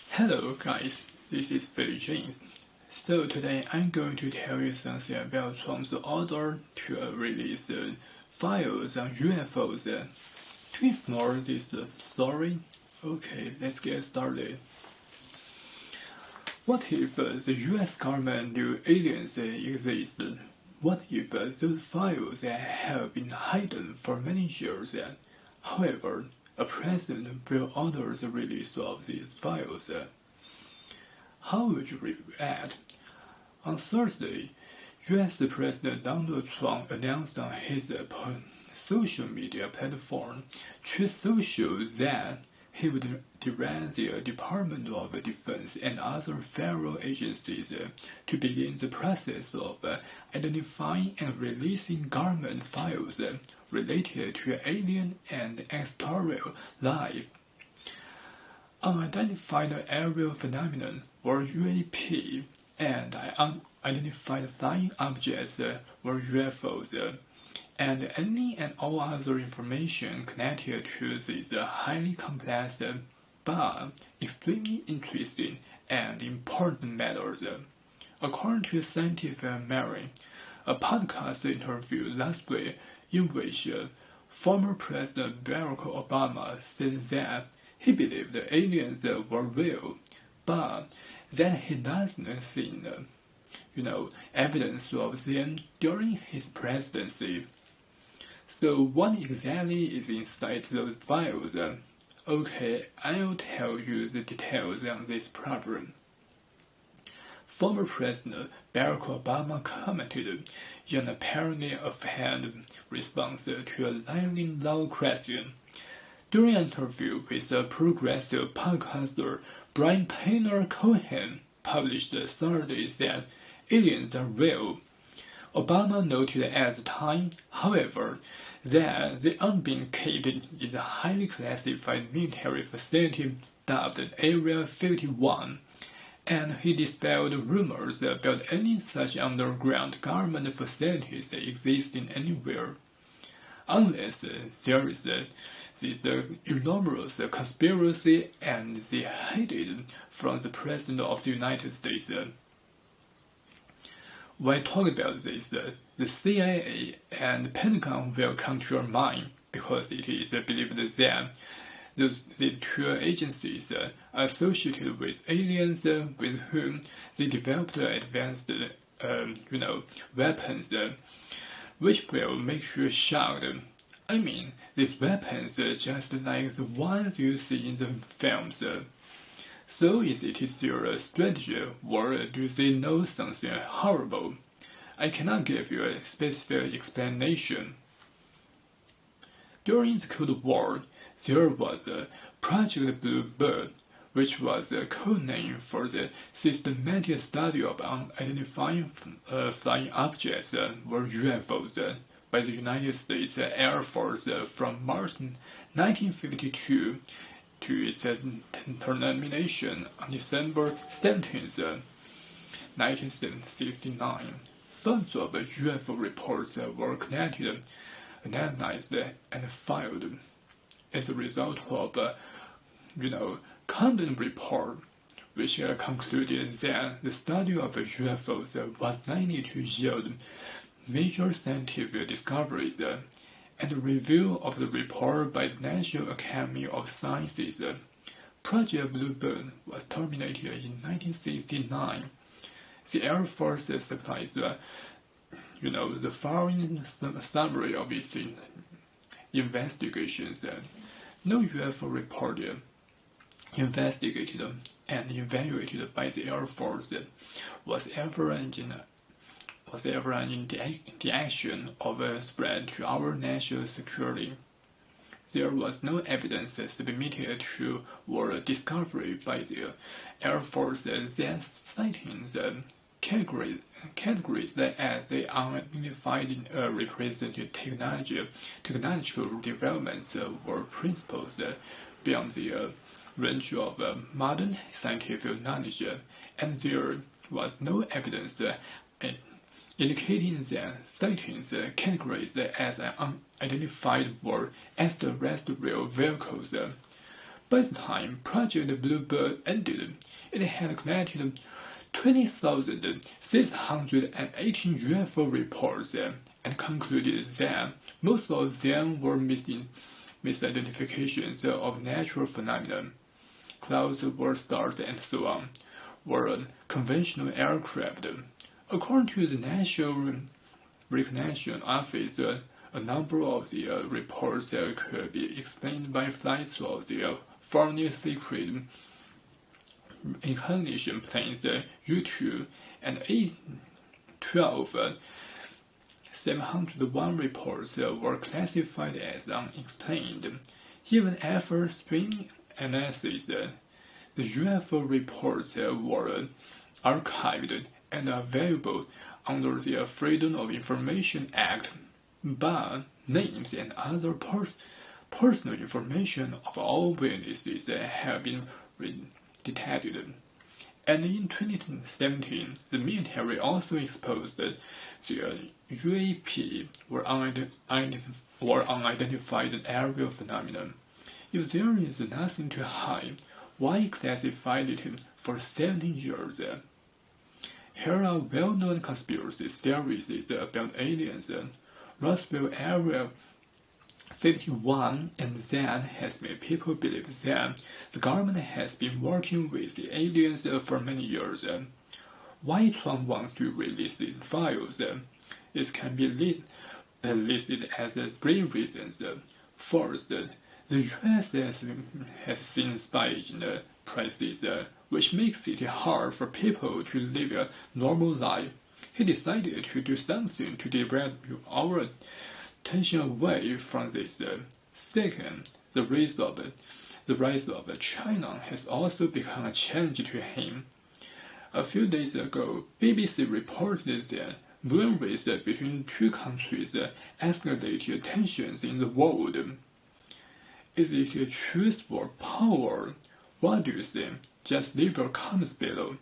Hello guys, this is Philly James. So today I'm going to tell you something about Trump's order to release files on UFOs. To explore this story, okay, let's get started. What if the US government knew aliens exist? What if those files have been hidden for many years? However, a president will order the release of these files. How would you react? On Thursday, US President Donald Trump announced on his social media platform, Truth Social, that he would direct the Department of Defense and other federal agencies to begin the process of identifying and releasing government files related to alien and extraterrestrial life. Unidentified aerial phenomenon, or UAP, and unidentified flying objects, or UFOs, and any and all other information connected to these highly complex but extremely interesting and important matters. According to Scientific American, a podcast interview last week in which former President Barack Obama said that he believed the aliens were real, but that he doesn't see evidence of them during his presidency. So what exactly is inside those files? Okay, I'll tell you the details on this problem. Former President Barack Obama commented in an apparently offhand response to a lively law question. During an interview with progressive podcaster Brian Taylor Cohen, published Saturday, that aliens are real. Obama noted at the time, however, that they aren't being kept in the highly classified military facility dubbed Area 51, and he dispelled rumors about any such underground government facilities existing anywhere. Unless there is this enormous conspiracy and they hid it from the President of the United States. When talking about this, the CIA and the Pentagon will come to your mind because it is believed that these two agencies are associated with aliens with whom they developed advanced weapons, which will make you shocked. I mean, these weapons just like the ones you see in the films. So is it their strategy, or do they know something horrible? I cannot give you a specific explanation. During the Cold War, there was Project Blue Bird, which was a code name for the systematic study of unidentified flying objects, or UFOs, by the United States Air Force from March 1952 to its termination on December 17, 1969. Thousands of UFO reports were collected, analyzed, and filed. As a result of content report, which concluded that the study of UFOs was likely to yield major scientific discoveries, and a review of the report by the National Academy of Sciences. Project Bluebird was terminated in 1969. The Air Force supplies the following summary of its investigations. No UFO report investigated and evaluated by the Air Force was ever in the action of a spread to our national security. There was no evidence submitted to or discovery by the Air Force that sightings categories as the unidentified represented technological developments or principles beyond the range of modern scientific knowledge, and there was no evidence indicating that sightings categorized as unidentified were extraterrestrial vehicles. By the time Project Bluebird ended, it had collected 20,618 UFO reports and concluded that most of them were misidentifications of natural phenomena. Clouds, world stars, and so on, were conventional aircraft. According to the National Recognition Office, a number of the reports could be explained by flights of the foreign secret recognition planes U-2 and A-12. 701 reports were classified as unexplained. Even after string analysis, the UFO reports were archived and available under the Freedom of Information Act, but names and other personal information of all witnesses have been redacted. And in 2017, the military also exposed the UAP were unidentified aerial phenomena. If there is nothing to hide, why classify it for 17 years? Here are well-known conspiracy theories about aliens. Roswell Area 51 and that has made people believe that the government has been working with the aliens for many years. Why Trump wants to release these files? It can be listed as 3 reasons. First, the US has seen spying practices, which makes it hard for people to live a normal life. He decided to do something to divert our attention away from this. Second, the rise of China has also become a challenge to him. A few days ago, BBC reported that when race between 2 countries escalated tensions in the world. Is it a truth or power? What do you think? Just leave your comments below.